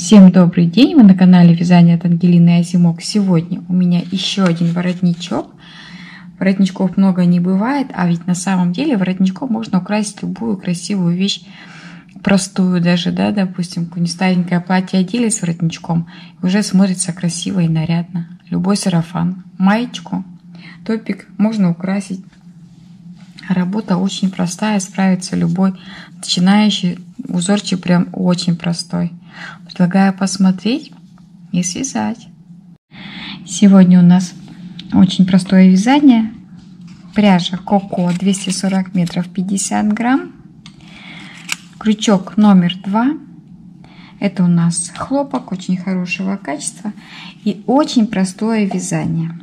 Всем добрый день! Вы на канале Вязание от Ангелины Азимок. Сегодня у меня еще один воротничок. Воротничков много не бывает, а ведь на самом деле воротничком можно украсить любую красивую вещь, простую даже, да, допустим, какое-нибудь старенькое платье одели с воротничком, и уже смотрится красиво и нарядно. Любой сарафан, маечку, топик можно украсить. Работа очень простая, справится любой начинающий. Узорчик прям очень простой. Предлагаю посмотреть и связать. Сегодня у нас очень простое вязание. Пряжа Коко 240 метров 50 грамм. Крючок номер 2. Это у нас хлопок очень хорошего качества и очень простое вязание.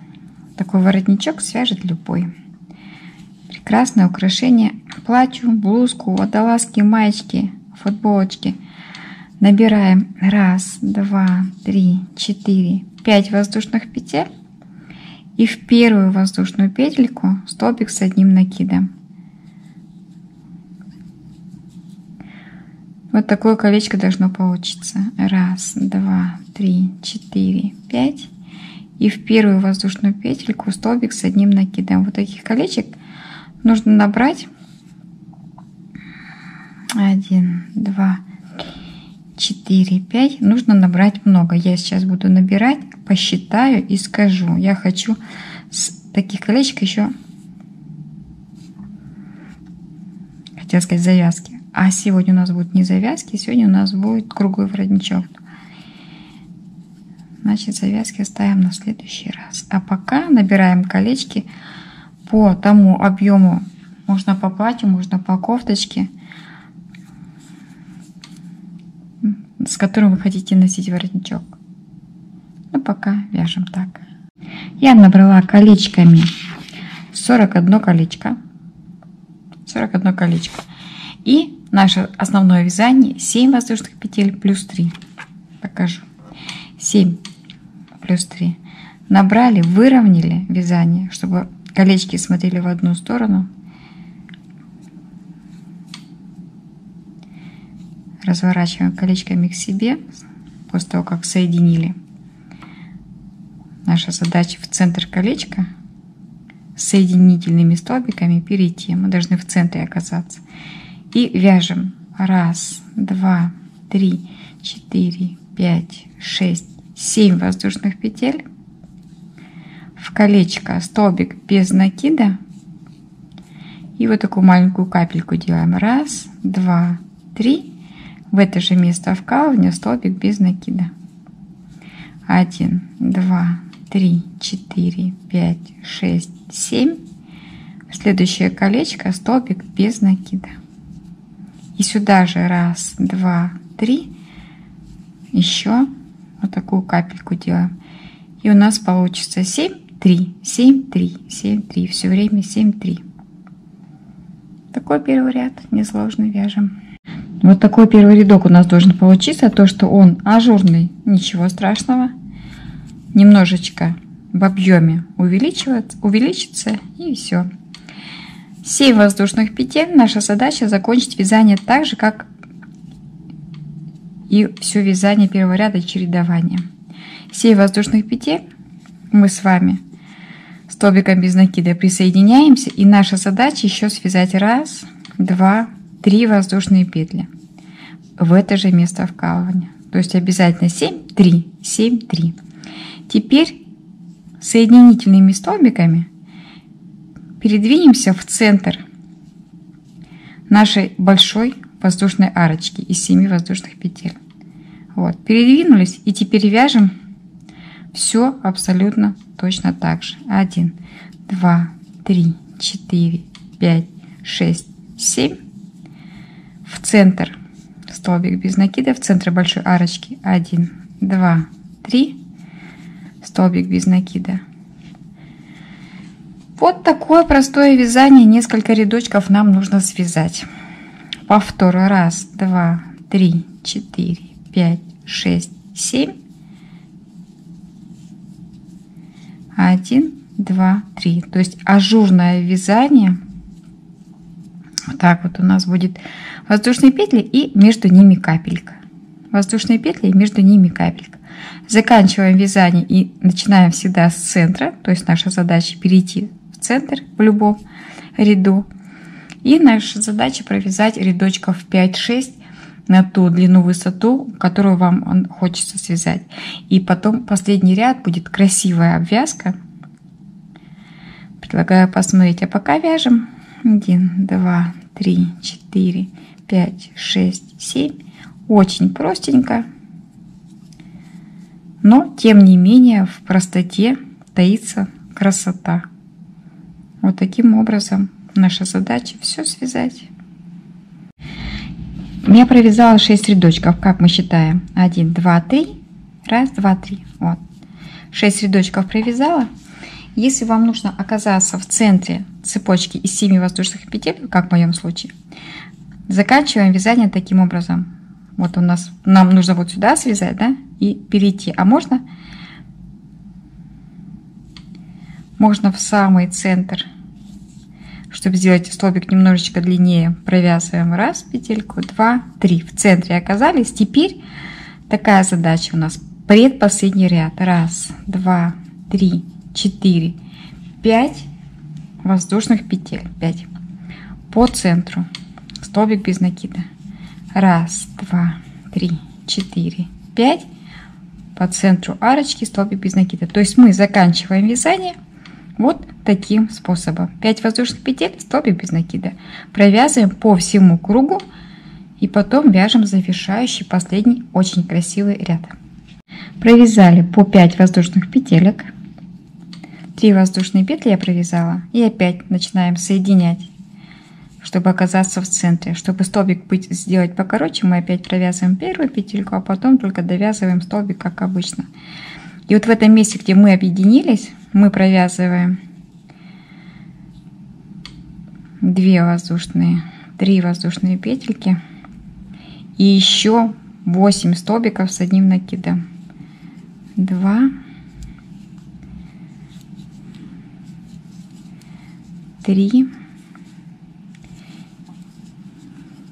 Такой воротничок свяжет любой. Прекрасное украшение платью, блузку, водолазки, маечки, футболочки. Набираем 1, 2, 3, 4, 5 воздушных петель и в первую воздушную петельку столбик с одним накидом. Вот такое колечко должно получиться. 1, 2, 3, 4, 5 и в первую воздушную петельку столбик с одним накидом. Вот таких колечек нужно набрать 1, 2, 4, 5. Нужно набрать много. Я сейчас буду набирать, посчитаю и скажу. Я хочу с таких колечек еще, хотела сказать, завязки. А сегодня у нас будут не завязки, сегодня у нас будет круглый воротничок. Значит, завязки оставим на следующий раз. А пока набираем колечки по тому объему. Можно по платью, можно по кофточке, с которым вы хотите носить воротничок. Ну, пока вяжем так. Я набрала колечками 41 колечко. 41 колечко. И наше основное вязание 7 воздушных петель плюс 3. Покажу. 7 плюс 3. Набрали, выровняли вязание, чтобы колечки смотрели в одну сторону. Разворачиваем колечками к себе после того, как соединили. Наша задача в центр колечка с соединительными столбиками перейти. Мы должны в центре оказаться. И вяжем 1, 2, 3, 4, 5, 6, 7 воздушных петель. В колечко столбик без накида. И вот такую маленькую капельку делаем. 1, 2, 3. В это же место вкалывания столбик без накида. 1, 2, 3, 4, 5, 6, 7. В следующее колечко столбик без накида. И сюда же 1, 2, 3. Еще вот такую капельку делаем. И у нас получится 7, 3, 7, 3, 7, 3. Все время 7, 3. Такой первый ряд несложный вяжем. Вот такой первый рядок у нас должен получиться. То, что он ажурный, ничего страшного. Немножечко в объеме увеличится и все. 7 воздушных петель. Наша задача закончить вязание так же, как и все вязание первого ряда чередования. 7 воздушных петель мы с вами столбиком без накида присоединяемся. И наша задача еще связать 1, 2, 3 воздушные петли в это же место вкалывания. То есть обязательно 7, 3, 7, 3. Теперь соединительными столбиками передвинемся в центр нашей большой воздушной арочки из 7 воздушных петель. Вот, передвинулись, и теперь вяжем все абсолютно точно так же. 1, 2, 3, 4, 5, 6, 7. В центр столбик без накида, в центр большой арочки 1, 2, 3, столбик без накида. Вот такое простое вязание, несколько рядочков нам нужно связать. Повтор 1, 2, 3, 4, 5, 6, 7. 1, 2, 3. То есть ажурное вязание. Вот так вот у нас будет воздушные петли и между ними капелька. воздушные петли и между ними капелька. Заканчиваем вязание и начинаем всегда с центра, то есть наша задача перейти в центр в любом ряду. И наша задача провязать рядочков 5-6 на ту длину, высоту, которую вам хочется связать. И потом последний ряд будет красивая обвязка. Предлагаю посмотреть. А пока вяжем 1, 2, 3, 4, 5, 6, 7. Очень простенько. Но, тем не менее, в простоте таится красота. Вот таким образом наша задача все связать. Я провязала 6 рядочков, как мы считаем. 1, 2, 3. Раз, два, три. Вот. 6 рядочков провязала. Если вам нужно оказаться в центре цепочки из 7 воздушных петель, как в моем случае, заканчиваем вязание таким образом. Вот у нас, нам нужно вот сюда связать, да, и перейти. А можно в самый центр, чтобы сделать столбик немножечко длиннее, провязываем раз петельку, 2, 3. В центре оказались. Теперь такая задача у нас. Предпоследний ряд. 1, 2, 3, 4, 5 воздушных петель. 5. По центру. Столбик без накида. 1, 2, 3, 4, 5. По центру арочки столбик без накида. То есть мы заканчиваем вязание вот таким способом. 5 воздушных петель, столбик без накида. Провязываем по всему кругу и потом вяжем завершающий последний очень красивый ряд. Провязали по 5 воздушных петелек. 3 воздушные петли я провязала. И опять начинаем соединять, чтобы оказаться в центре. Чтобы столбик сделать покороче, мы опять провязываем первую петельку, а потом только довязываем столбик, как обычно. И вот в этом месте, где мы объединились, мы провязываем 3 воздушные петельки и еще 8 столбиков с одним накидом. 2, 3,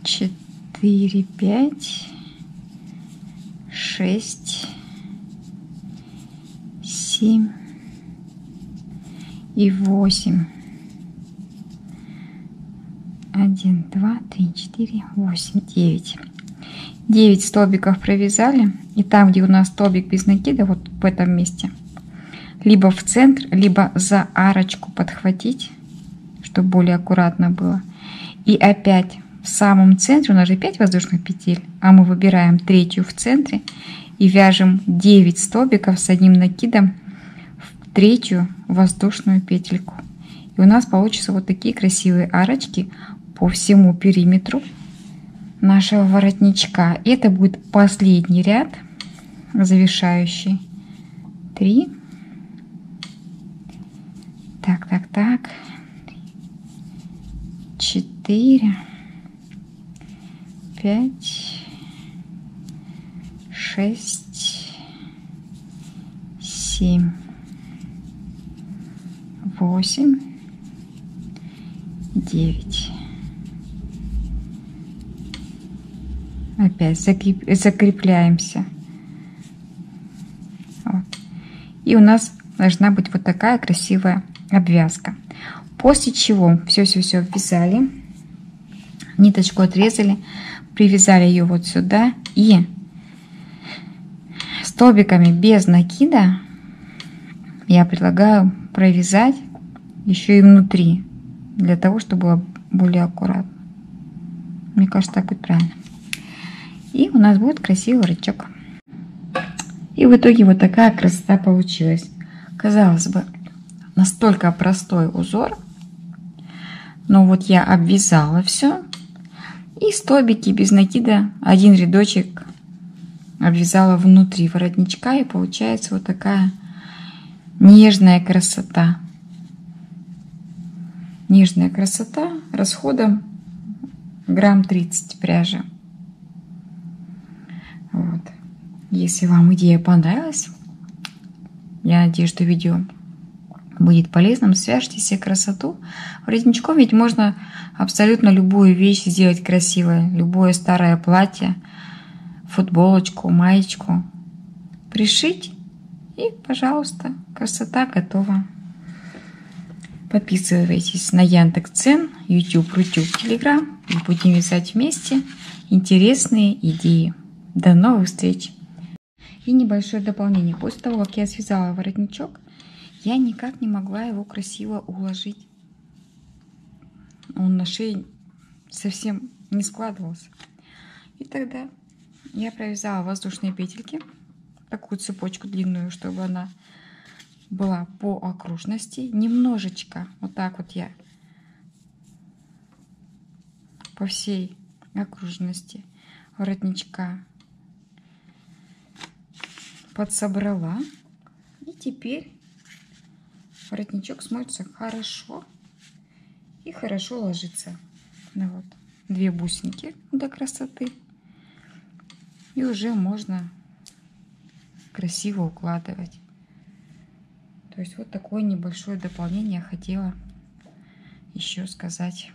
4, 5, 6, 7 и 8. 1, 2, 3, 4, 8, 9. 9 столбиков провязали. И там, где у нас столбик без накида, вот в этом месте, либо в центр, либо за арочку подхватить, чтобы более аккуратно было. И опять в самом центре, у нас же 5 воздушных петель, а мы выбираем третью в центре и вяжем 9 столбиков с одним накидом в третью воздушную петельку. И у нас получится вот такие красивые арочки по всему периметру нашего воротничка. И это будет последний ряд, завершающий. 3. Так. 4, 5, 6, 7, 8, 9. Опять закрепляемся. Вот. И у нас должна быть вот такая красивая обвязка. После чего все ввязали, ниточку отрезали, привязали ее вот сюда и столбиками без накида я предлагаю провязать еще и внутри, для того, чтобы было более аккуратно. Мне кажется, так будет правильно. И у нас будет красивый воротничок. И в итоге вот такая красота получилась. Казалось бы, настолько простой узор, но вот я обвязала все и столбики без накида, один рядочек обвязала внутри воротничка, и получается вот такая нежная красота. Нежная красота расходом грамм 30 пряжи. Вот. Если вам идея понравилась, я надеюсь, что видео будет полезным, свяжите себе красоту. Воротничком ведь можно абсолютно любую вещь сделать красивой. Любое старое платье футболочку, маечку пришить. И, пожалуйста, красота готова. Подписывайтесь на Яндекс.Дзен, YouTube, Рутюб, Telegram. И будем вязать вместе интересные идеи. До новых встреч! И небольшое дополнение. После того, как я связала воротничок, я никак не могла его красиво уложить. Он на шее совсем не складывался. И тогда я провязала воздушные петельки, такую цепочку длинную, чтобы она была по окружности. Немножечко вот так вот я по всей окружности воротничка подсобрала. И теперь воротничок смотрится хорошо и хорошо ложится. Ну вот, 2 бусинки для красоты. И уже можно красиво укладывать. То есть вот такое небольшое дополнение я хотела еще сказать.